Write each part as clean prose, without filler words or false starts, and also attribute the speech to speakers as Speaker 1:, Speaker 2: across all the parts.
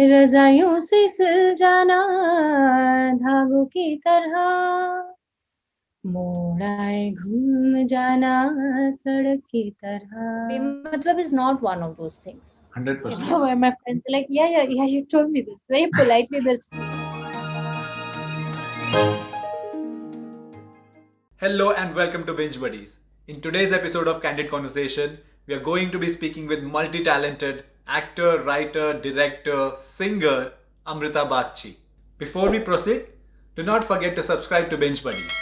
Speaker 1: रजाइयों से सिल जाना धागों की तरह, मोड़ आए घूम जाना सड़क की तरह. Bematlab is not one of those things.
Speaker 2: 100%.
Speaker 1: Where my friends are like, yeah, you told me this very politely. That's
Speaker 2: Hello and welcome to Binge Buddies. In today's episode of Candid Conversation, we are going to be speaking with multi-talented actor, writer, director, singer Amrita Bagchi. Before we proceed, do not forget to subscribe to Binge Buddies.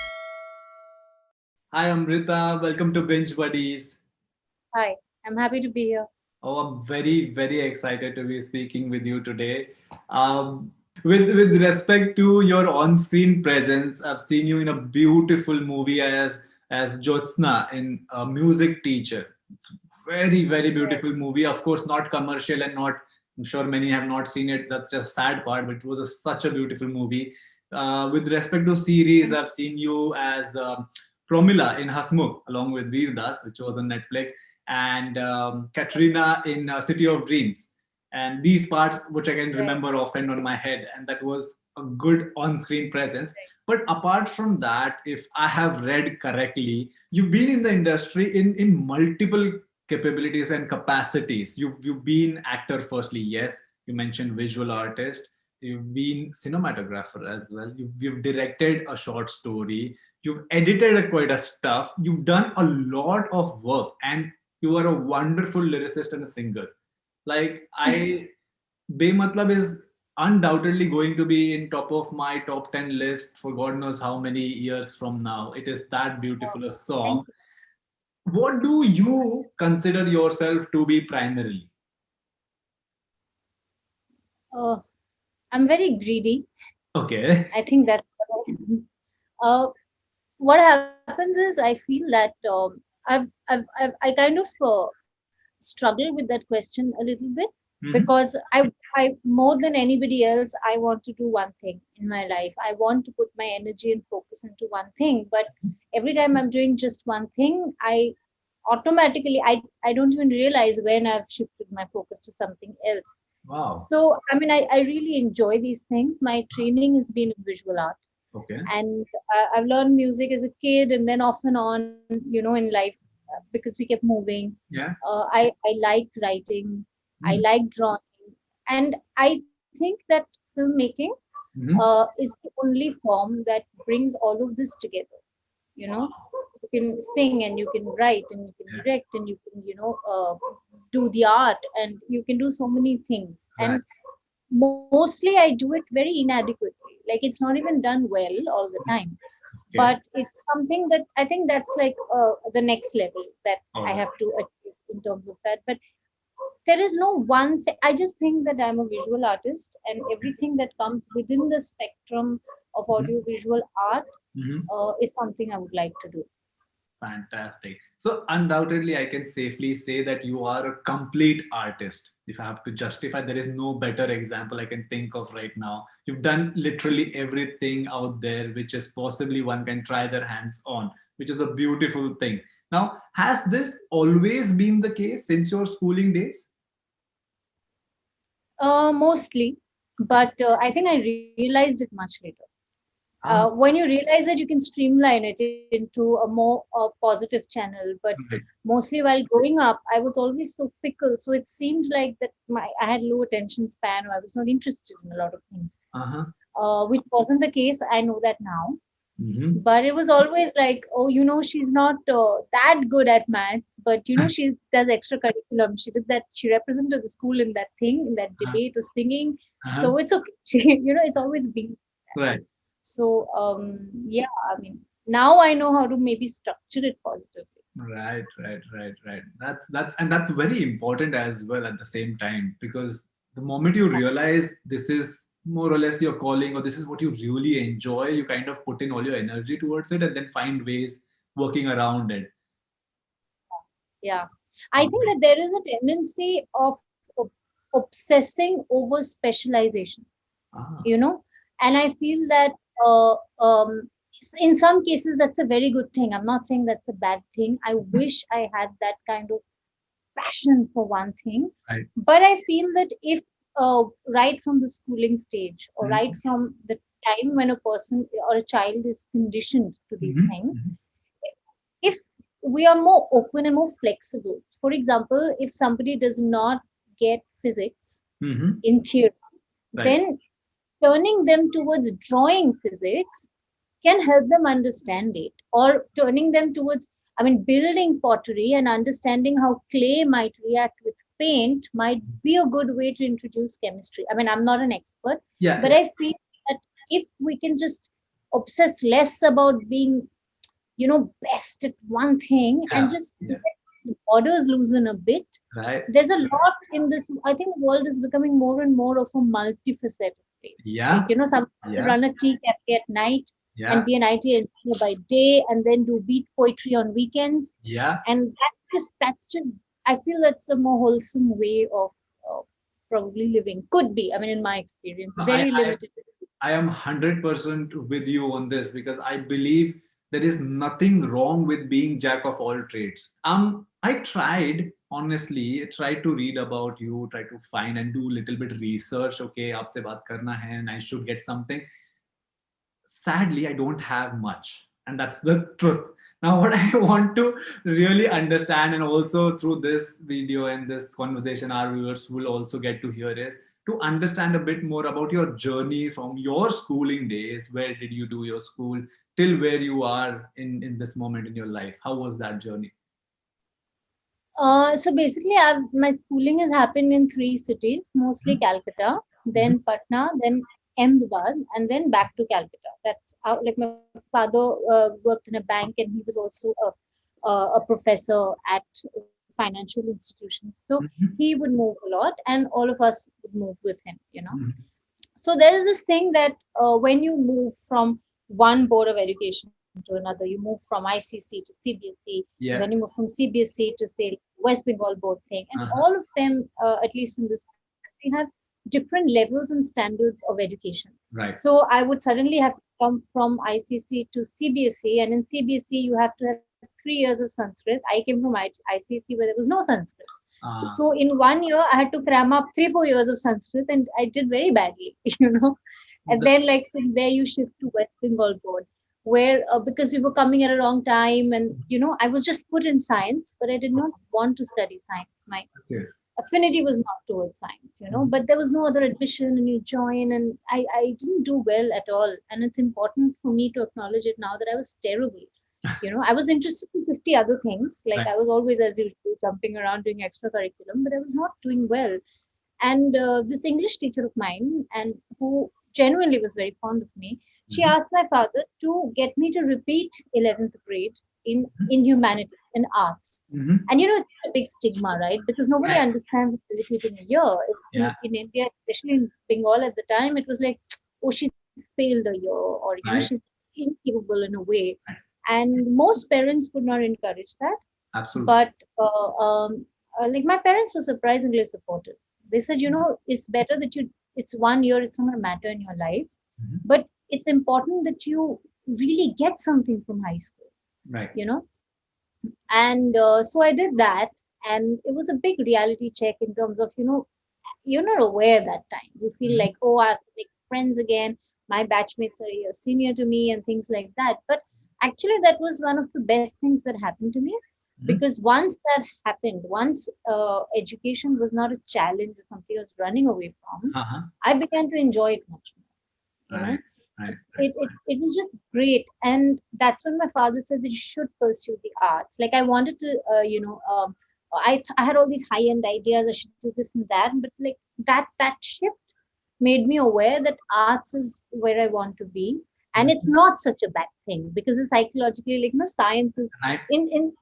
Speaker 2: Hi Amrita, welcome to Binge Buddies.
Speaker 1: Hi, I'm happy to be here.
Speaker 2: Oh, I'm very excited to be speaking with you today. Um, with respect to your on-screen presence, I've seen you in a beautiful movie as Jyotsna in a music teacher. It's very beautiful movie. Of course, not commercial and not. I'm sure many have not seen it. That's just sad part, but it was such a beautiful movie. With respect to series, I've seen you as Promila in Hasmukh along with Veerdas, which was on Netflix, and Katrina in City of Dreams. And these parts, which I can remember often on my head, and that was a good on-screen presence. But apart from that, if I have read correctly, you've been in the industry in multiple capabilities and capacities. You've been actor firstly, yes. You mentioned visual artist. You've been cinematographer as well. You've directed a short story. You've edited quite a stuff. You've done a lot of work, and you are a wonderful lyricist and a singer. Like I, Bematlab is undoubtedly going to be in top of my top 10 list for God knows how many years from now. It is that beautiful a song. What do you consider yourself to be primarily?
Speaker 1: Uh, I'm very greedy.
Speaker 2: Okay.
Speaker 1: I think that what happens is I feel that I kind of struggle with that question a little bit because I more than anybody else I want to do one thing in my life. I want to put my energy and focus into one thing, but every time I'm doing just one thing, I automatically I don't even realize when I've shifted my focus to something else.
Speaker 2: Wow.
Speaker 1: So I mean I really enjoy these things. My training has been in visual art,
Speaker 2: Okay.
Speaker 1: and I've learned music as a kid, and then off and on, in life, because we kept moving.
Speaker 2: Yeah.
Speaker 1: I like writing, I like drawing, and I think that filmmaking is the only form that brings all of this together. You can sing and you can write and you can direct and you can do the art and you can do so many things.
Speaker 2: Right.
Speaker 1: And mostly I do it very inadequately, like it's not even done well all the time,
Speaker 2: Okay.
Speaker 1: but it's something that I think that's like the next level that I have to achieve in terms of that. But there is no one thing. I just think that I'm a visual artist, and everything that comes within the spectrum of audiovisual art is something I would like to do.
Speaker 2: Fantastic. So undoubtedly, I can safely say that you are a complete artist. If I have to justify, there is no better example I can think of right now. You've done literally everything out there, which is possibly one can try their hands on, which is a beautiful thing. Now, has this always been the case since your schooling days?
Speaker 1: Mostly, but I think I realized it much later.
Speaker 2: Ah,
Speaker 1: When you realize that you can streamline it into a more positive channel. But
Speaker 2: right.
Speaker 1: mostly while growing up, I was always so fickle. So it seemed like that I had low attention span, or I was not interested in a lot of things,
Speaker 2: Uh-huh.
Speaker 1: which wasn't the case. I know that now.
Speaker 2: Mm-hmm.
Speaker 1: But it was always like, oh, she's not that good at maths, but she does extra curriculum. She did that. She represented the school in that thing, in that debate or singing.
Speaker 2: Uh-huh.
Speaker 1: So it's okay. It's always been.
Speaker 2: Right.
Speaker 1: So yeah, I mean, now I know how to maybe structure it positively.
Speaker 2: Right. That's very important as well at the same time, because the moment you realize this is more or less your calling or this is what you really enjoy, you kind of put in all your energy towards it and then find ways working around it.
Speaker 1: Yeah, I think that there is a tendency of obsessing over specialization.
Speaker 2: Ah,
Speaker 1: And I feel that in some cases that's a very good thing. I'm not saying that's a bad thing. I wish I had that kind of passion for one thing,
Speaker 2: right.
Speaker 1: but I feel that if right from the schooling stage, or right from the time when a person or a child is conditioned to these things, if we are more open and more flexible. For example, if somebody does not get physics in theory, then turning them towards drawing physics can help them understand it, or turning them towards, I mean, building pottery and understanding how clay might react with paint might be a good way to introduce chemistry. I mean, I'm not an expert, but I feel that if we can just obsess less about being, best at one thing, and just let the borders loosen a bit. There's a lot in this. I think the world is becoming more and more of a multifaceted place. Like, some run a tea cafe at night and be an IT engineer by day, and then do beat poetry on weekends. And that's just, I feel that's a more wholesome way of probably living. Could be. I mean, in my experience, very limited.
Speaker 2: I am 100% with you on this, because I believe there is nothing wrong with being jack of all trades. I tried, honestly, I tried to read about you, try to find and do a little bit research. Okay, aapse baat karna hai and I should get something. Sadly, I don't have much, and that's the truth. Now, what I want to really understand, and also through this video and this conversation, our viewers will also get to hear, is to understand a bit more about your journey from your schooling days. Where did you do your school till where you are in this moment in your life? How was that journey?
Speaker 1: So basically, my schooling has happened in 3 cities, mostly Calcutta, then Patna, then Ahmedabad, and then back to Calcutta. That's how, like, my father worked in a bank, and he was also a professor at financial institutions. So he would move a lot, and all of us would move with him. So there is this thing that when you move from one board of education to another, you move from ICC to CBSE, then you move from CBSE to, say, West Bengal board thing, and all of them, at least in this country, have different levels and standards of education. So I would suddenly have to come from ICC to CBSE, and in CBSE you have to have 3 years of Sanskrit. I came from ICC where there was no Sanskrit. So in 1 year, I had to cram up 3-4 years of Sanskrit, and I did very badly. And then, like, from there, you shift to West Bengal board, where because we were coming at a wrong time, and I was just put in science, but I did not want to study science. My affinity was not towards science, but there was no other admission, and you join, and I didn't do well at all. And it's important for me to acknowledge it now that I was terrible. I was interested in 50 other things. Like, I was always, as usual, jumping around doing extra curriculum, but I was not doing well. And this English teacher of mine, and who genuinely was very fond of me, she asked my father to get me to repeat 11th grade in humanities, in arts. And it's a big stigma, right? Because nobody understands repeating a year. In India, especially in Bengal at the time, it was like, oh, she's failed a year, or she's incapable in a way. And most parents would not encourage that.
Speaker 2: Absolutely.
Speaker 1: But like, my parents were surprisingly supportive. They said, it's better that it's 1 year, it's not going to matter in your life, but it's important that you really get something from high school. And so I did that, and it was a big reality check in terms of, you're not aware that time. You feel like, oh, I have to make friends again. My batchmates are a year senior to me and things like that. But actually, that was one of the best things that happened to me, because once that happened, once education was not a challenge or something I was running away from, I began to enjoy it much more. It was just great. And that's when my father said that you should pursue the arts. Like, I wanted to, I had all these high-end ideas. I should do this and that. But like, that shift made me aware that arts is where I want to be. And it's not such a bad thing, because it's psychologically, like, science is in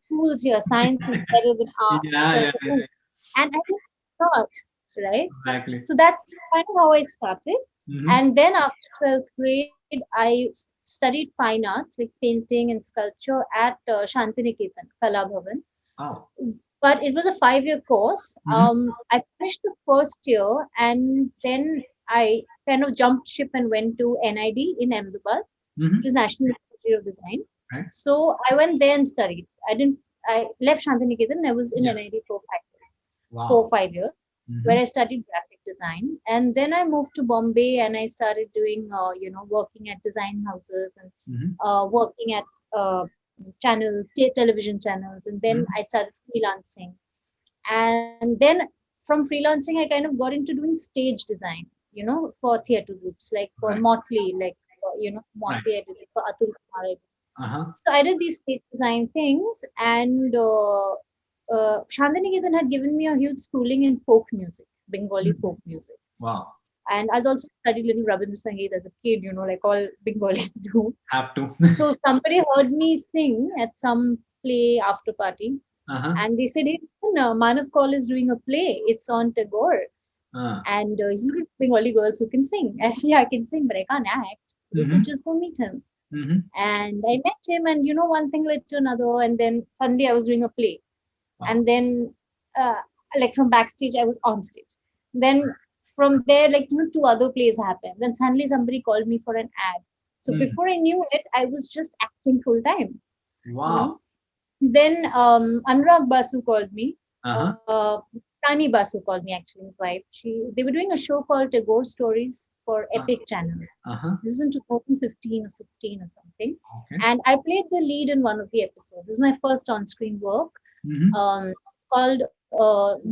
Speaker 1: schools here, science is better than art. And I think it's not, right?
Speaker 2: Exactly.
Speaker 1: So that's kind of how I started. And then after 12th grade, I studied fine arts, like painting and sculpture, at Shantiniketan, Kala Bhavan. But it was a 5-year course. I finished the first year, and then I kind of jumped ship and went to NID in Ahmedabad, which is National Institute of Design. So I went there and studied. I left Shantiniketan, and I was in NID for 5 years. 4 or 5 years. where I studied graphic design. And then I moved to Bombay and I started doing, working at design houses and working at channels, television channels. And then I started freelancing. And then from freelancing, I kind of got into doing stage design, for theater groups, like for
Speaker 2: Right.
Speaker 1: Motley, like,
Speaker 2: Right.
Speaker 1: Motley I did it, for Atul Kumar I did it.
Speaker 2: Uh-huh.
Speaker 1: So I did these stage design things, and Shantiniketan had given me a huge schooling in folk music, Bengali
Speaker 2: Mhm.
Speaker 1: folk music.
Speaker 2: Wow.
Speaker 1: And I'd also studied little Rabindra Sangeet as a kid, like all Bengalis do.
Speaker 2: Have to.
Speaker 1: So somebody heard me sing at some play after party,
Speaker 2: Uh-huh.
Speaker 1: and they said, "Hey, Manav Kaul is doing a play. It's on Tagore,
Speaker 2: Uh.
Speaker 1: and he's looking for Bengali girls who can sing." I said, "Yeah, I can sing, but I can't act." So they said,
Speaker 2: Mm-hmm.
Speaker 1: "Just go meet him."
Speaker 2: Mm-hmm.
Speaker 1: And I met him, and one thing led to another, and then suddenly I was doing a play,
Speaker 2: Wow.
Speaker 1: and then uh, like from backstage I was on stage. Then from there, like two other plays happened. Then suddenly somebody called me for an ad. So
Speaker 2: Mm.
Speaker 1: before I knew it, I was just acting full time. You
Speaker 2: Wow.
Speaker 1: know. Then Anurag Basu called me.
Speaker 2: Uh-huh.
Speaker 1: Tani Basu called me, actually, his wife. They were doing a show called Tagore Stories for Epic Channel.
Speaker 2: Uh-huh.
Speaker 1: This was in 2015 or 16 or something.
Speaker 2: Okay.
Speaker 1: And I played the lead in one of the episodes. This was my first on-screen work.
Speaker 2: Mm-hmm.
Speaker 1: Called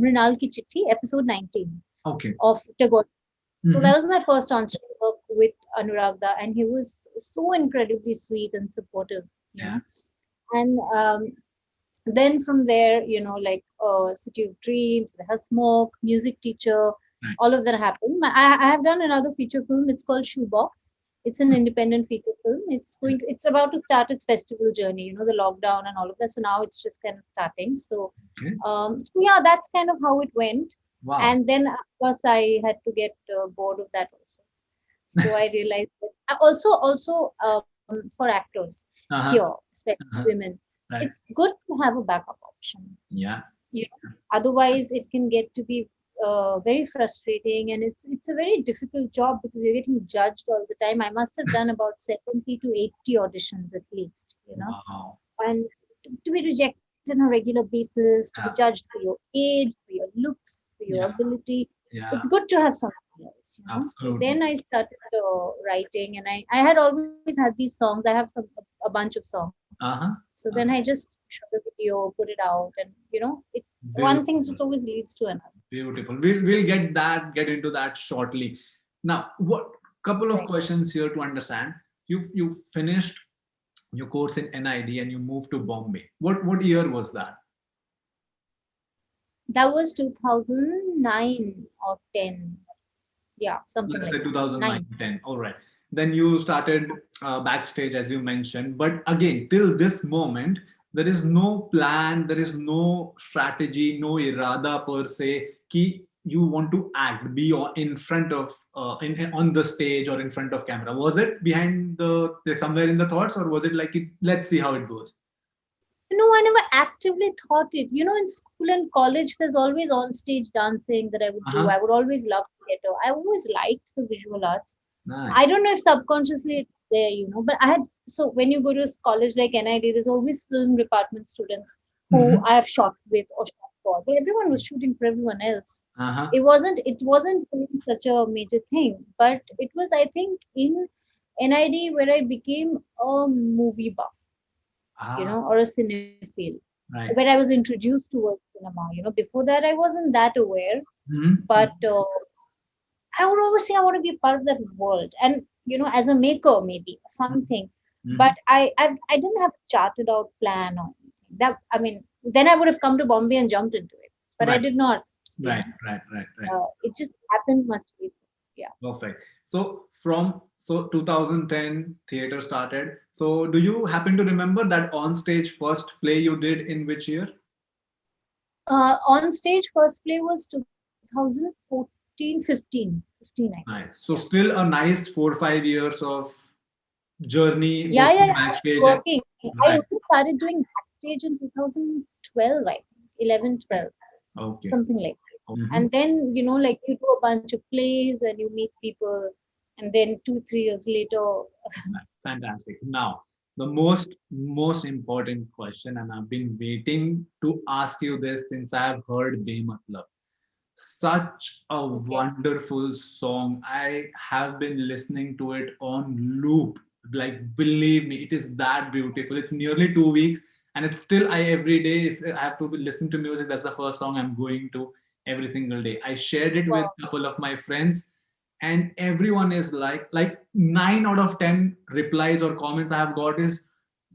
Speaker 1: Mrinal Ki Chitti, episode 19
Speaker 2: Okay.
Speaker 1: of Tagore. So that
Speaker 2: Mm-hmm.
Speaker 1: was my first on-screen work with Anuragda, and he was so incredibly sweet and supportive,
Speaker 2: Yeah.
Speaker 1: And then from there, like City of Dreams, the Hasmukh, Music Teacher,
Speaker 2: Right.
Speaker 1: all of that happened. I have done another feature film. It's called Shoebox. It's an independent feature film. It's about to start its festival journey. The lockdown and all of that. So now it's just kind of starting.
Speaker 2: Okay.
Speaker 1: So yeah, that's kind of how it went.
Speaker 2: Wow.
Speaker 1: And then of course I had to get bored of that also. So I realized that also for actors here,
Speaker 2: Uh-huh.
Speaker 1: especially
Speaker 2: Uh-huh.
Speaker 1: women,
Speaker 2: Right.
Speaker 1: it's good to have a backup option.
Speaker 2: Yeah.
Speaker 1: Otherwise it can get to be very frustrating, and it's a very difficult job because you're getting judged all the time. I must have done about 70 to 80 auditions at least,
Speaker 2: Wow.
Speaker 1: and to be rejected on a regular basis, to be
Speaker 2: Yeah.
Speaker 1: judged for your age, for your looks, for your
Speaker 2: Yeah.
Speaker 1: ability.
Speaker 2: Yeah.
Speaker 1: It's good to have something else. So
Speaker 2: Absolutely.
Speaker 1: then I started writing, and I had always had these songs. I have a bunch of songs.
Speaker 2: Uh-huh.
Speaker 1: So then I
Speaker 2: Uh-huh.
Speaker 1: just shot a video, put it out, and one thing just
Speaker 2: Beautiful.
Speaker 1: always leads to another.
Speaker 2: Beautiful. We'll get into that shortly. Now, what couple of
Speaker 1: Right.
Speaker 2: questions here to understand. You finished your course in NID and you moved to Bombay. What year was that?
Speaker 1: That was 2009 or 10. Yeah, something
Speaker 2: Let's say
Speaker 1: like that.
Speaker 2: 2009,
Speaker 1: 9.
Speaker 2: 10. All right. Then you started backstage, as you mentioned. But again, till this moment, there is no plan, there is no strategy, no irada per se, ki you want to act, be in front of, on the stage or in front of camera. Was it behind somewhere in the thoughts, or was it like, let's see how it goes?
Speaker 1: No, I never actively thought it. In school and college, there's always on stage dancing that I would do.
Speaker 2: Uh-huh.
Speaker 1: I would always love theater. I always liked the visual arts.
Speaker 2: Nice.
Speaker 1: I don't know if subconsciously it's there, but I had, so when you go to college like NID, there's always film department students who
Speaker 2: Mm-hmm.
Speaker 1: I have shot with or shot for. But everyone was shooting for everyone else.
Speaker 2: Uh-huh.
Speaker 1: It wasn't really such a major thing, but it was, I think, in NID where I became a movie buff,
Speaker 2: Ah,
Speaker 1: or a cinephile, where I
Speaker 2: right.
Speaker 1: was introduced towards cinema. Before that I wasn't that aware,
Speaker 2: Mm-hmm.
Speaker 1: but I would always say I want to be a part of that world, and as a maker, maybe something.
Speaker 2: Mm-hmm.
Speaker 1: But I didn't have a charted out plan or anything. That, I mean, then I would have come to Bombay and jumped into it, but I
Speaker 2: Right.
Speaker 1: did not.
Speaker 2: Right. Right. Right. Right.
Speaker 1: It just happened much later. Yeah.
Speaker 2: Perfect. So 2010 theater started. So do you happen to remember that on stage first play you did in which year?
Speaker 1: On stage, first play was 2014, 15, I think.
Speaker 2: Nice. So
Speaker 1: Yeah.
Speaker 2: still a nice 4 5 years of journey
Speaker 1: Yeah, yeah,
Speaker 2: working
Speaker 1: yeah. I was
Speaker 2: backstage and
Speaker 1: working. I
Speaker 2: right.
Speaker 1: only started doing backstage in 2012, I think, 11, 12,
Speaker 2: Okay.
Speaker 1: something like that.
Speaker 2: Mm-hmm.
Speaker 1: And then, like you do a bunch of plays and you meet people, and then 2, 3 years later,
Speaker 2: Fantastic. Now, the most important question, and I've been waiting to ask you this since I've heard Bematlab. Such a
Speaker 1: Okay.
Speaker 2: wonderful song. I have been listening to it on loop. Like, believe me, it is that beautiful. It's nearly 2 weeks, and it's still, I every day, if I have to listen to music, that's the first song I'm going to every single day. I shared it with
Speaker 1: Wow.
Speaker 2: a couple of my friends, and everyone is like 9 out of 10 replies or comments I have got is,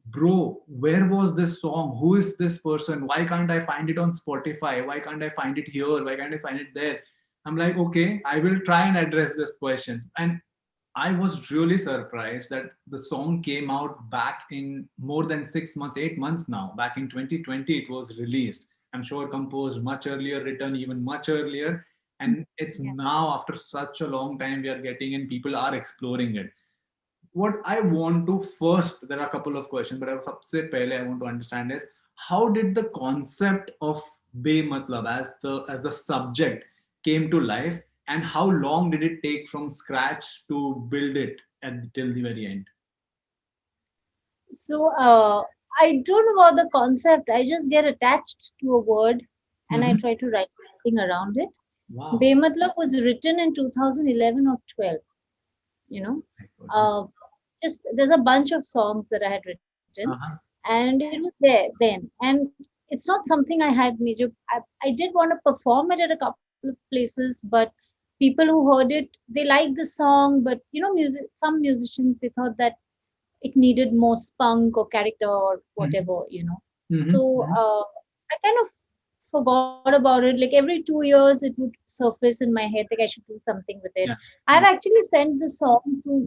Speaker 2: bro, where was this song? Who is this person? Why can't I find it on Spotify? Why can't I find it here? Why can't I find it there? I'm like, okay, I will try and address this question. And I was really surprised that the song came out back in more than 6 months, 8 months now. Back in 2020, it was released. I'm sure composed much earlier, written even much earlier. And it's
Speaker 1: Yeah.
Speaker 2: now, after such a long time, we are getting and people are exploring it. What I want to first, there are a couple of questions, but सबसे पहले I want to understand is, how did the concept of Bematlab as the subject came to life, and how long did it take from scratch to build it till the very end?
Speaker 1: So I don't know about the concept. I just get attached to a word and I
Speaker 2: Mhm.
Speaker 1: try to write something around it.
Speaker 2: Wow.
Speaker 1: Bematlab was written in 2011 or 12. You know,
Speaker 2: My goodness.
Speaker 1: uh, just there's a bunch of songs that I had written,
Speaker 2: Uh-huh.
Speaker 1: and it was there then. And it's not something I had major. I did want to perform it at a couple of places, but people who heard it, they liked the song, but music. Some musicians they thought that it needed more spunk or character or
Speaker 2: Mhm.
Speaker 1: whatever.
Speaker 2: Mhm.
Speaker 1: So
Speaker 2: Mhm.
Speaker 1: I kind of forgot about it. Like every 2 years, it would surface in my head, like I should do something with it.
Speaker 2: Yeah.
Speaker 1: I've
Speaker 2: Yeah.
Speaker 1: actually sent the song to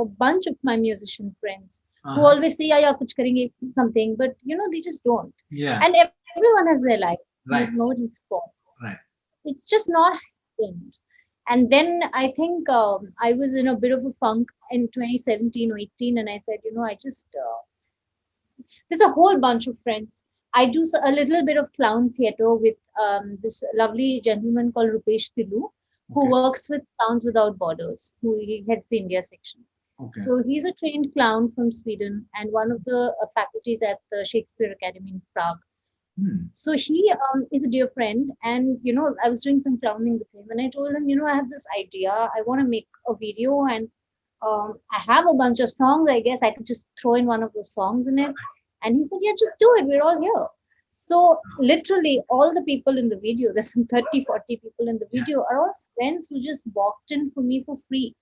Speaker 1: a bunch of my musician friends who
Speaker 2: Uh-huh.
Speaker 1: always say, yeah, kuch karenge, something, but they just don't.
Speaker 2: Yeah.
Speaker 1: And everyone has their life,
Speaker 2: Right.
Speaker 1: nobody's fault.
Speaker 2: Right.
Speaker 1: It's just not happened. And then I think I was in a bit of a funk in 2017 or 18, and I said, I just there's a whole bunch of friends. I do a little bit of clown theater with this lovely gentleman called Rupesh Tilu, who
Speaker 2: Okay.
Speaker 1: works with Clowns Without Borders, who he heads the India section.
Speaker 2: Okay.
Speaker 1: So he's a trained clown from Sweden and one of the faculties at the Shakespeare Academy in Prague.
Speaker 2: Hmm.
Speaker 1: So he is a dear friend, and I was doing some clowning with him, and I told him, I have this idea. I want to make a video, and I have a bunch of songs. I guess I could just throw in one of those songs in it. And he said, yeah, just do it. We're all here. So literally, all the people in the video, there's some 30, 40 people in the
Speaker 2: Yeah.
Speaker 1: video, are all friends who just walked in for me for free.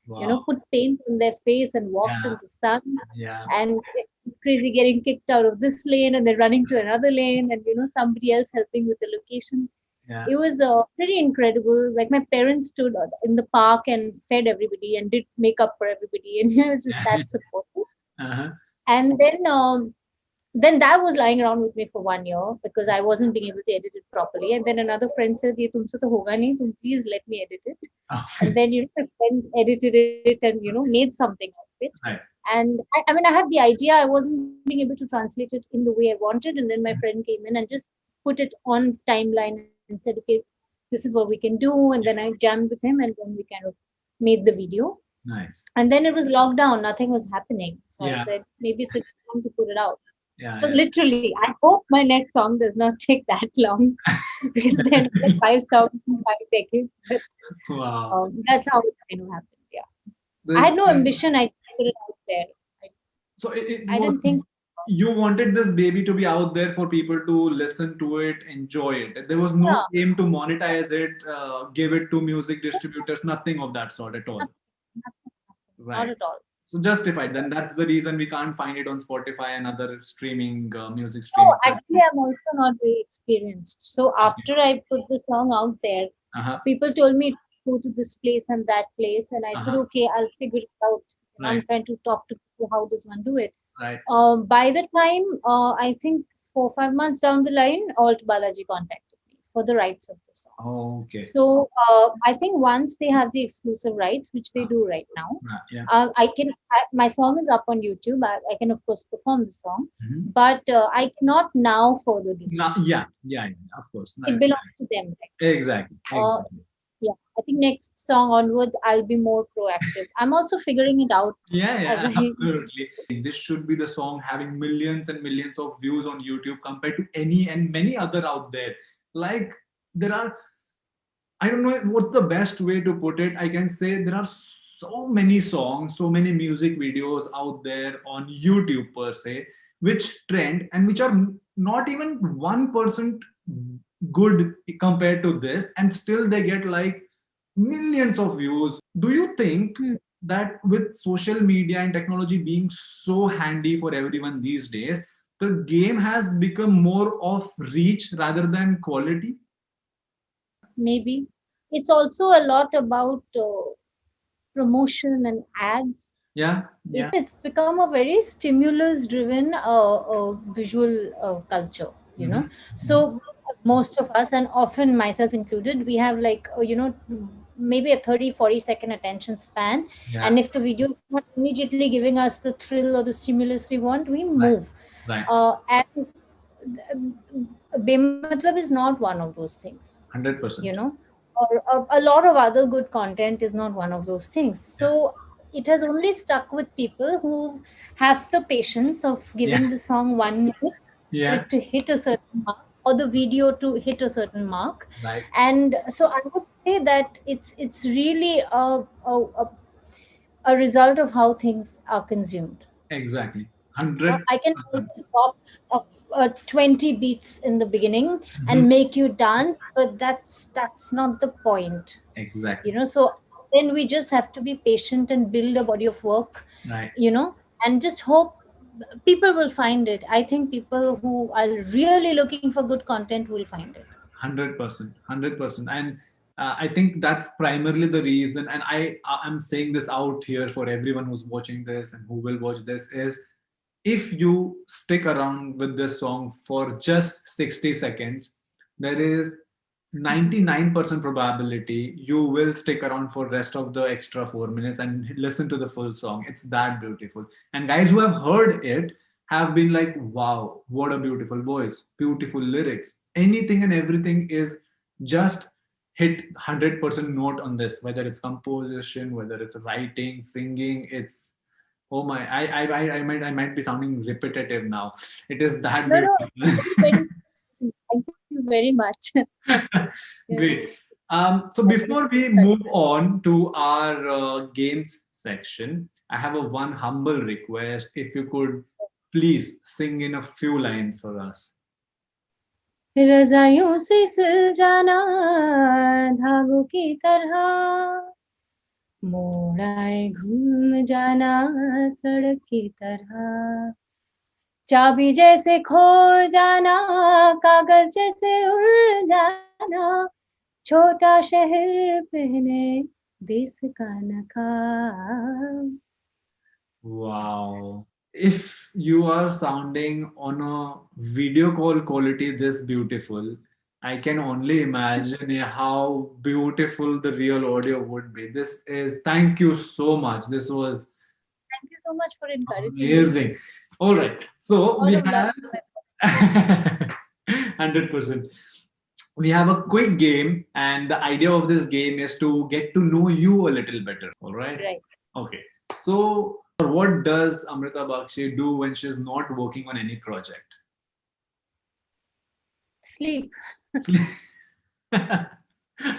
Speaker 2: Wow.
Speaker 1: Put paint on their face and walked in
Speaker 2: Yeah.
Speaker 1: the sun,
Speaker 2: Yeah.
Speaker 1: and it's crazy getting kicked out of this lane and then running to another lane, and somebody else helping with the location.
Speaker 2: Yeah.
Speaker 1: It was pretty incredible. Like my parents stood in the park and fed everybody and did makeup for everybody, and it was just
Speaker 2: Yeah.
Speaker 1: that supportive.
Speaker 2: Uh-huh.
Speaker 1: And then that was lying around with me for 1 year because I wasn't being able to edit it properly. And then another friend said, "ये तुमसे तो होगा नहीं, तुम please let me edit it." And
Speaker 2: Okay.
Speaker 1: then my friend edited it and made something of it.
Speaker 2: Right.
Speaker 1: And I mean, I had the idea. I wasn't being able to translate it in the way I wanted. And then my friend came in and just put it on timeline and said, "Okay, this is what we can do." And then I jammed with him, and then we kind of made the video.
Speaker 2: Nice.
Speaker 1: And then it was lockdown; nothing was happening. So I
Speaker 2: Yeah.
Speaker 1: said, maybe it's a good time to put it out.
Speaker 2: Yeah.
Speaker 1: So
Speaker 2: Yeah.
Speaker 1: literally, I hope my next song does not take that long because then like 5 songs in 5 decades. But
Speaker 2: Wow.
Speaker 1: that's how it kind of happened. Yeah, I
Speaker 2: This
Speaker 1: had no ambition. I just put it out there. I,
Speaker 2: so it
Speaker 1: I
Speaker 2: was,
Speaker 1: didn't think.
Speaker 2: you wanted this baby to be out there for people to listen to it, enjoy it. There was no
Speaker 1: Yeah,
Speaker 2: aim to monetize it, give it to music distributors, nothing of that sort at all.
Speaker 1: nothing, nothing, not
Speaker 2: Right.
Speaker 1: at all.
Speaker 2: So justified. Then that's the reason we can't find it on Spotify and other streaming music
Speaker 1: No,
Speaker 2: streaming
Speaker 1: actually,
Speaker 2: platforms.
Speaker 1: I'm also not very experienced. So
Speaker 2: Okay.
Speaker 1: after I put the song out there,
Speaker 2: Uh-huh.
Speaker 1: people told me to go to this place and that place, and I said,
Speaker 2: Uh-huh.
Speaker 1: okay, I'll figure it out. I'm
Speaker 2: Right.
Speaker 1: trying to talk to people. How does one do it?
Speaker 2: Right.
Speaker 1: By the time, I think 4 5 months down the line, Alt Balaji contacted me for the rights of the song.
Speaker 2: Oh, okay.
Speaker 1: So I think once they have the exclusive rights, which they do right now,
Speaker 2: Yeah.
Speaker 1: my song is up on YouTube. I can of course perform the song,
Speaker 2: Mhm.
Speaker 1: but I cannot now further
Speaker 2: Now,
Speaker 1: distribute.
Speaker 2: yeah, yeah, yeah, of course.
Speaker 1: It belongs to them right
Speaker 2: Exactly.
Speaker 1: now.
Speaker 2: Exactly.
Speaker 1: Yeah, I think next song onwards, I'll be more proactive. I'm also figuring it out
Speaker 2: Yeah,
Speaker 1: as
Speaker 2: yeah,
Speaker 1: I.
Speaker 2: absolutely. This should be the song having millions and millions of views on YouTube compared to any and many other out there. Like, there are I don't know what's the best way to put it. I can say there are so many songs, so many music videos out there on YouTube per se, which trend and which are not even 1% good compared to this, and still they get like millions of views. Do you think
Speaker 1: Hmm.
Speaker 2: that with social media and technology being so handy for everyone these days, the game has become more of reach rather than quality?
Speaker 1: Maybe it's also a lot about promotion and ads.
Speaker 2: Yeah, yeah.
Speaker 1: It's become a very stimulus driven visual culture, you know.
Speaker 2: Mm-hmm.
Speaker 1: So most of us, and often myself included, we have like maybe a 30-40 second attention span,
Speaker 2: Yeah.
Speaker 1: and if the video is not immediately giving us the thrill or the stimulus we want, we
Speaker 2: Right.
Speaker 1: move.
Speaker 2: Right.
Speaker 1: And Bematlab is not one of those things, you
Speaker 2: 100%.
Speaker 1: know, or a lot of other good content is not one of those things.
Speaker 2: Yeah.
Speaker 1: So it has only stuck with people who have the patience of
Speaker 2: Yeah.
Speaker 1: giving the song 1 minute for
Speaker 2: Yeah.
Speaker 1: it to hit a certain mark, or the video to hit a certain mark.
Speaker 2: Right.
Speaker 1: And so I would say that it's really a result of how things are consumed.
Speaker 2: Exactly.
Speaker 1: I can
Speaker 2: 100%.
Speaker 1: always drop 20 beats in the beginning
Speaker 2: Mhm.
Speaker 1: and make you dance, but that's not the point,
Speaker 2: Exactly.
Speaker 1: you know. So then we just have to be patient and build a body of work,
Speaker 2: Right.
Speaker 1: you know, and just hope people will find it. I think people who are really looking for good content will find it.
Speaker 2: 100%. 100%. And I think that's primarily the reason. And I'm saying this out here for everyone who's watching this and who will watch this is, if you stick around with this song for just 60 seconds, there is 99% probability you will stick around for rest of the extra 4 minutes and listen to the full song. It's that beautiful. And guys who have heard it have been like, wow, what a beautiful voice, beautiful lyrics. Anything and everything is just hit 100% note on this, whether it's composition, whether it's writing, singing, it's oh my, I might be sounding repetitive now. It is that
Speaker 1: No, no,
Speaker 2: beautiful.
Speaker 1: very, thank you very much. Yeah,
Speaker 2: Great. So
Speaker 1: that is
Speaker 2: before we move on to our games section, I have a one humble request. If you could please sing in a few lines for us.
Speaker 1: रज़ायों से सिल जाना धागों की तरह, मोड़ाए घूम जाना सड़क की तरह, चाबी जैसे खो जाना, कागज जैसे उड़ जाना, छोटा शहर पहने देश का नकाब.
Speaker 2: Wow. If you are sounding on a video call quality this beautiful, I can only imagine how beautiful the real audio would be. This is, thank you so much. This was
Speaker 1: Thank you so much for encouraging me.
Speaker 2: amazing. All right. So
Speaker 1: All
Speaker 2: we
Speaker 1: of love.
Speaker 2: have 100%. We have a quick game, and the idea of this game is to get to know you a little better. All right.
Speaker 1: Right.
Speaker 2: Okay. So, what does Amrita Bagchi do when she's not working on any project?
Speaker 1: Sleep.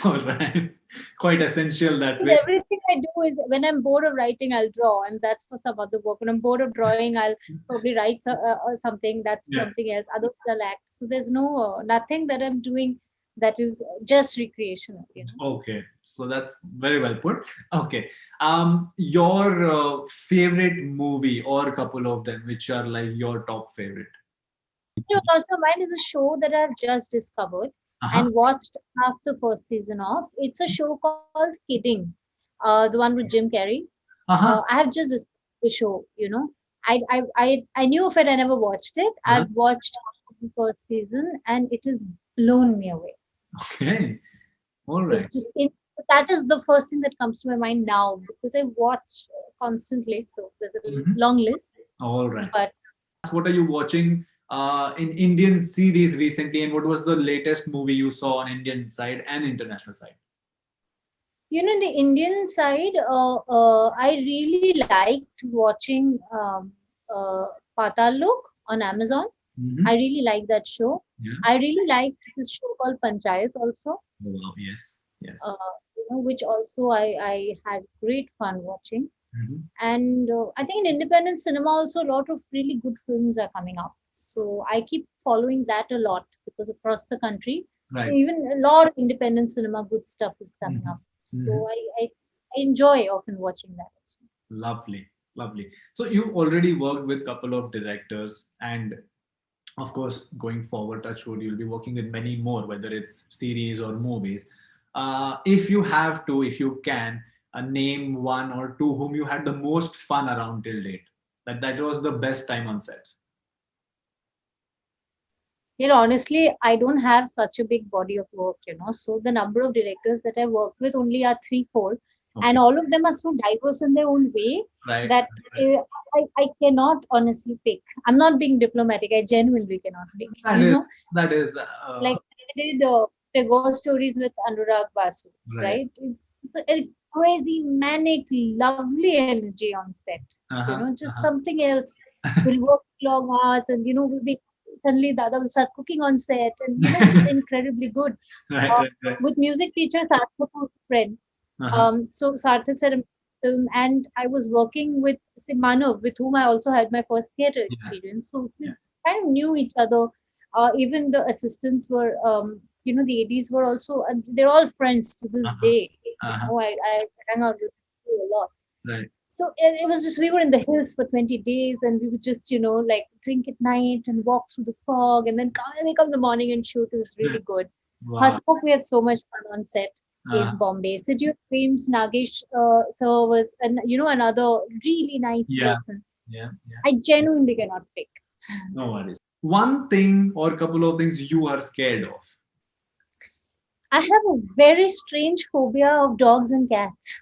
Speaker 2: All right. Quite essential that
Speaker 1: Because
Speaker 2: way.
Speaker 1: everything I do is when I'm bored of writing, I'll draw, and that's for some other work. When I'm bored of drawing, I'll probably write something that's for
Speaker 2: Yeah.
Speaker 1: something else. Others will act. So there's no nothing that I'm doing that is just recreational. You know.
Speaker 2: Okay. So that's very well put. Okay. Your favorite movie or a couple of them, which are like your top favorite.
Speaker 1: Also, mine is a show that I've just discovered
Speaker 2: Uh-huh.
Speaker 1: and watched half the first season of. It's a show called Kidding, the one with Jim Carrey.
Speaker 2: Uh-huh.
Speaker 1: I have just discovered the show. You know, I knew of it. I never watched it.
Speaker 2: Uh-huh.
Speaker 1: I've watched the first season, and it has blown me away.
Speaker 2: Okay. All right.
Speaker 1: It's just that is the first thing that comes to my mind now because I watch constantly. So there's a
Speaker 2: Mhm.
Speaker 1: long list,
Speaker 2: All right.
Speaker 1: but
Speaker 2: What are you watching in Indian series recently, and what was the latest movie you saw on Indian side and international side?
Speaker 1: you know, the Indian side, I really liked watching Patal Lok on Amazon.
Speaker 2: Mhm.
Speaker 1: I really like that show.
Speaker 2: Yeah.
Speaker 1: I really liked this show called Panchayat also.
Speaker 2: Oh, wow. Yes. Yes.
Speaker 1: Which also I had great fun watching.
Speaker 2: Mhm.
Speaker 1: And I think in independent cinema also a lot of really good films are coming up. So I keep following that a lot because across the country,
Speaker 2: Right.
Speaker 1: even a lot of independent cinema, good stuff is coming
Speaker 2: Mhm.
Speaker 1: up.
Speaker 2: Mhm.
Speaker 1: So I enjoy often watching that also.
Speaker 2: Lovely, lovely. So you already worked with couple of directors, and of course, going forward, touch wood, you'll be working with many more, whether it's series or movies. If you have to, if you can, name one or two whom you had the most fun around till date. That was the best time on sets.
Speaker 1: Honestly, I don't have such a big body of work, so the number of directors that I worked with only are three, four, and
Speaker 2: Okay.
Speaker 1: all of them are so diverse in their own way
Speaker 2: Right.
Speaker 1: that uh, I cannot honestly pick. I'm not being diplomatic. I genuinely cannot pick,
Speaker 2: That is that is
Speaker 1: like I did Tagore stories with Anurag Basu,
Speaker 2: right.
Speaker 1: right? It's a crazy, manic, lovely energy on set.
Speaker 2: Uh-huh.
Speaker 1: Just
Speaker 2: Uh-huh.
Speaker 1: something else. We'll work long hours, and we'll be suddenly Dada will start cooking on set, and just incredibly good.
Speaker 2: Right, right, right.
Speaker 1: With music teacher Sarthak was a friend.
Speaker 2: Uh-huh.
Speaker 1: So Sarthak said a film, and I was working with Manav, with whom I also had my first theater
Speaker 2: Yeah.
Speaker 1: experience. So we
Speaker 2: Yeah.
Speaker 1: kind of knew each other. Even the assistants were, the ADs were also, and they're all friends to this
Speaker 2: Uh-huh.
Speaker 1: day.
Speaker 2: Uh-huh.
Speaker 1: I hang out with them a lot.
Speaker 2: Right.
Speaker 1: So it was just, we were in the hills for 20 days, and we would just, like drink at night and walk through the fog and then wake up in the morning and shoot. It was really good.
Speaker 2: Wow.
Speaker 1: Hasmukh, we had so much fun on set
Speaker 2: Uh,
Speaker 1: in Bombay. Siddhu Dreams, Nagesh sir was, another really nice
Speaker 2: yeah.
Speaker 1: person.
Speaker 2: Yeah. Yeah.
Speaker 1: I genuinely cannot pick.
Speaker 2: No worries. One thing or couple of things you are scared
Speaker 1: I have a very strange phobia of dogs and cats.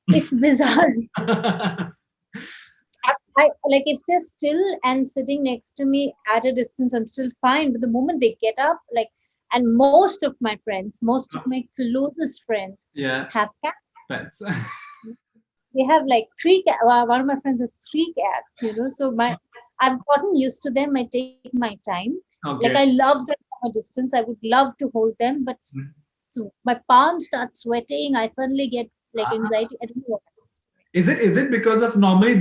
Speaker 1: It's bizarre.
Speaker 2: of.
Speaker 1: I like if they're still and sitting next to me at a distance, I'm still fine. But the moment they get up, and most of my friends, most of my closest friends
Speaker 2: Yeah.
Speaker 1: have cats.
Speaker 2: That's
Speaker 1: They have like three cats. One of my friends has three cats. So I've gotten used to them. I take my time. Like I
Speaker 2: okay.
Speaker 1: love them from a distance. I would love to hold them, but
Speaker 2: Mhm.
Speaker 1: so my palms start sweating. I suddenly get like
Speaker 2: Ah.
Speaker 1: anxiety. I don't know what happens to me.
Speaker 2: Is it because of normally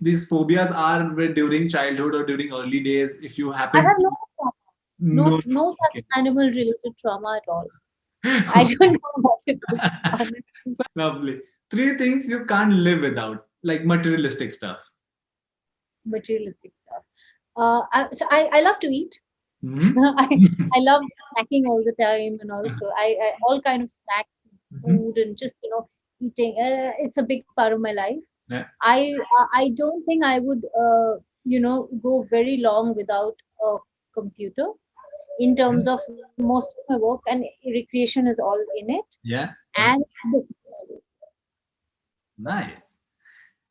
Speaker 2: these phobias are during childhood or during early days if you
Speaker 1: I
Speaker 2: happen
Speaker 1: have
Speaker 2: to
Speaker 1: no trauma,
Speaker 2: no
Speaker 1: no such
Speaker 2: okay.
Speaker 1: animal related trauma at all. I don't know what it is, honestly.
Speaker 2: Lovely. Three things you can't live without, like materialistic stuff.
Speaker 1: Materialistic stuff. I love to eat.
Speaker 2: Hmm.
Speaker 1: I love snacking all the time, and also I all kind of snacks,
Speaker 2: Mhm.
Speaker 1: food, and just eating. It's a big part of my life.
Speaker 2: Yeah.
Speaker 1: I don't think I would go very long without a computer in terms of most of my work, and recreation is all in it,
Speaker 2: Yeah. Yeah.
Speaker 1: and books.
Speaker 2: Nice.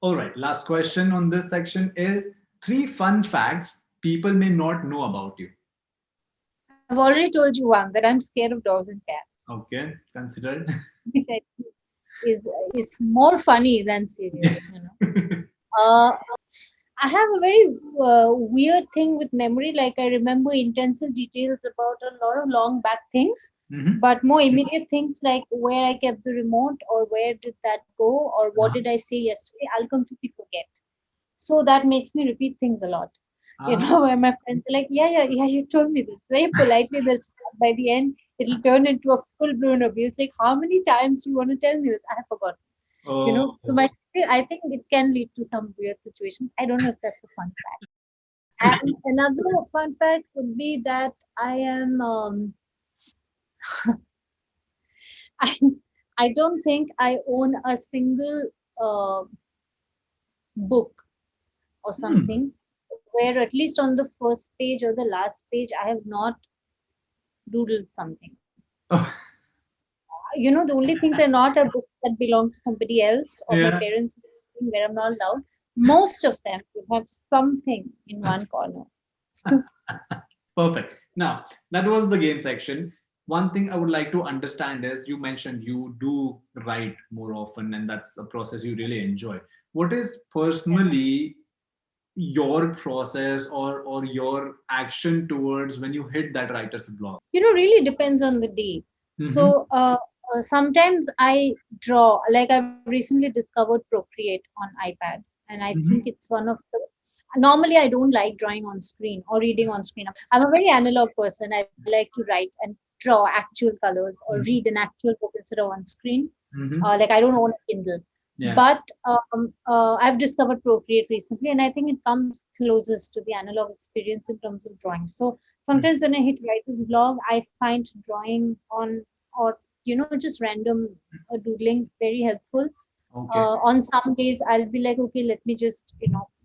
Speaker 2: All right. Last question on this section is three fun facts people may not know about you.
Speaker 1: I've already told you one that I'm scared of dogs and cats,
Speaker 2: Okay. Consider.
Speaker 1: which I think is more funny than serious. Uh, I have a very weird thing with memory. Like I remember intensive details about a lot of long back things,
Speaker 2: Mhm.
Speaker 1: but more immediate things like where I kept the remote or where did that go or what
Speaker 2: Uh-huh.
Speaker 1: did I say yesterday, I'll completely forget. So that makes me repeat things a lot.
Speaker 2: Ah,
Speaker 1: Where my friends are like, yeah, yeah, yeah, you told me this. Very politely, they'll start. By the end, it'll turn into a full blown abuse. Like, how many times do you want to tell me this? I have forgotten.
Speaker 2: oh,
Speaker 1: So I think it can lead to some weird situations. I don't know if that's a fun fact. And another fun fact would be that I am I, I don't think I own a single uh, book or
Speaker 2: hmm.
Speaker 1: something where at least on the first page or the last page I have not doodled something.
Speaker 2: Oh,
Speaker 1: The only things are not are books that belong to somebody else or my
Speaker 2: yeah.
Speaker 1: parents or something where I'm not allowed. Most of them will have something in one corner.
Speaker 2: Perfect. Now, that was the game section. One thing I would like to understand is you mentioned you do write more often, and that's the process you really enjoy. What is personally your process or your action towards when you hit that writer's block?
Speaker 1: Really depends on the day. So sometimes I draw, like I've recently discovered Procreate on iPad, and I think it's one of the. Normally, I don't like drawing on screen or reading on screen. I'm a very analog person. I like to write and draw actual colors or read an actual book instead of on screen. Like I don't own a Kindle.
Speaker 2: Yeah.
Speaker 1: But I've discovered Procreate recently, and I think it comes closest to the analog experience in terms of drawing. So sometimes when I hit writer's blog, I find drawing on or just random doodling very helpful.
Speaker 2: Okay.
Speaker 1: On some days, I'll be like, okay, let me just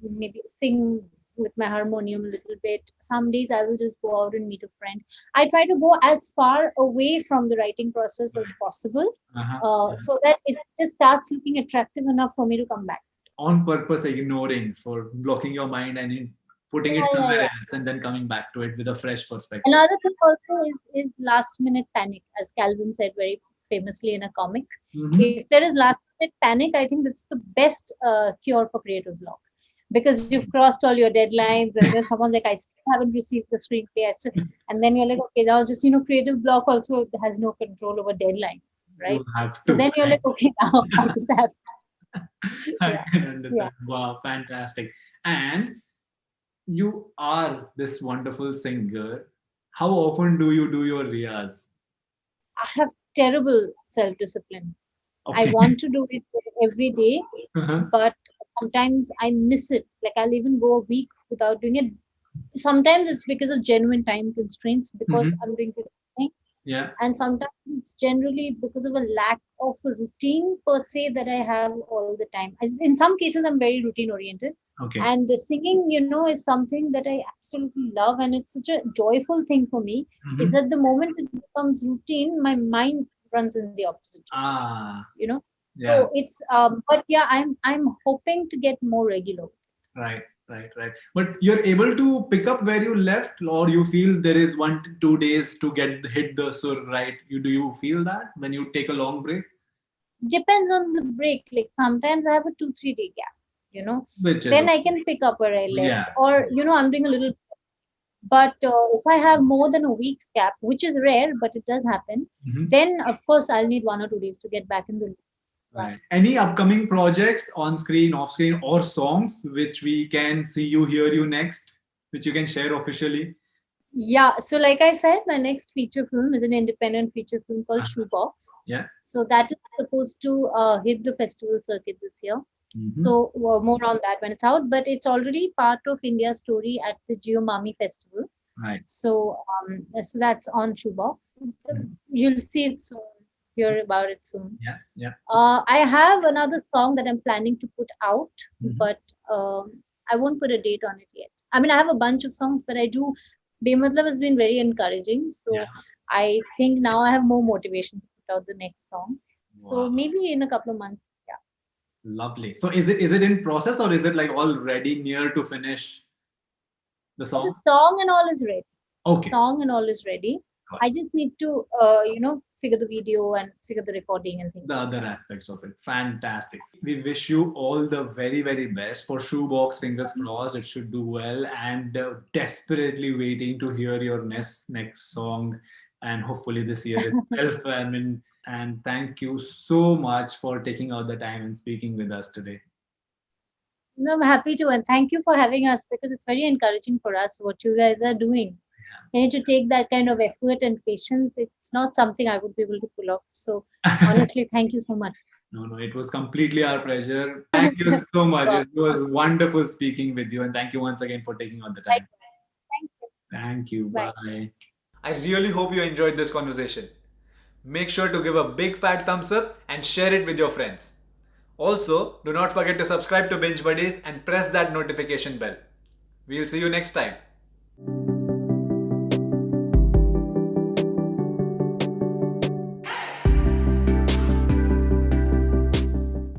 Speaker 1: maybe sing with my harmonium a little bit. Some days I will just go out and meet a friend. I try to go as far away from the writing process as possible, so that it just starts looking attractive enough for me to come back.
Speaker 2: On purpose ignoring, for blocking your mind and putting it somewhere else and then coming back to it with a fresh perspective.
Speaker 1: Another thing also is last minute panic, as Calvin said very famously in a comic. If there is last minute panic, I think that's the best cure for creative block, because you've crossed all your deadlines, and then someone's like, I still haven't received the screenplay, and then you're like, okay, now just creative block also has no control over deadlines, right? So then you're like, okay, now I just have
Speaker 2: I can understand. Wow, fantastic. And you are this wonderful singer. How often do you do your riyaz?
Speaker 1: I have terrible self-discipline. I want to do it every day, but sometimes I miss it. Like I'll even go a week without doing it. Sometimes it's because of genuine time constraints, because I'm doing things.
Speaker 2: Yeah.
Speaker 1: And sometimes it's generally because of a lack of a routine per se that I have all the time. In some cases, I'm very routine oriented.
Speaker 2: Okay.
Speaker 1: And the singing, is something that I absolutely love, and it's such a joyful thing for me. Is that the moment it becomes routine, my mind runs in the opposite direction.
Speaker 2: Yeah.
Speaker 1: So it's but yeah, I'm hoping to get more regular.
Speaker 2: Right. But you're able to pick up where you left, or you feel there is 1 to 2 days to hit the sur right? Do you feel that when you take a long break?
Speaker 1: Depends on the break. Like sometimes I have a 2-3 day gap. Then I can pick up where I left, or I'm doing a little. But if I have more than a week's gap, which is rare, but it does happen, then of course I'll need 1 or 2 days to get back in the loop.
Speaker 2: Right. Any upcoming projects on screen, off screen, or songs which we can see you, hear you next, which you can share officially?
Speaker 1: Yeah. So like I said, my next feature film is an independent feature film called Shoebox.
Speaker 2: Yeah.
Speaker 1: So that is supposed to hit the festival circuit this year. So more on that when it's out, but it's already part of India's story at the Geomami Festival.
Speaker 2: Right.
Speaker 1: So so that's on Shoebox. You'll see it soon. Hear about it soon.
Speaker 2: Yeah.
Speaker 1: I have another song that I'm planning to put out, but I won't put a date on it yet. I mean, I have a bunch of songs, but Bematlab has been very encouraging. So I think now I have more motivation to put out the next song. Wow. So maybe in a couple of months. Yeah.
Speaker 2: Lovely. So is it in process, or is it like already near to finish the song?
Speaker 1: The song and all is ready.
Speaker 2: Okay.
Speaker 1: Song and all is ready. I just need to, figure the video and figure the recording and things.
Speaker 2: The other aspects of it. Fantastic. We wish you all the very, very best for Shoebox. Fingers crossed, it should do well. And desperately waiting to hear your next song, and hopefully this year itself. And thank you so much for taking out the time and speaking with us today.
Speaker 1: No, I'm happy to, and thank you for having us, because it's very encouraging for us what you guys are doing. You need to take that kind of effort and patience. It's not something I would be able to pull off. So honestly, thank you so much.
Speaker 2: No, it was completely our pleasure. Thank you so much. It was wonderful speaking with you, and thank you once again for taking out the time. Thank you. Bye. I really hope you enjoyed this conversation. Make sure to give a big fat thumbs up and share it with your friends. Also, do not forget to subscribe to BingeBuddies and press that notification bell. We'll see you next time.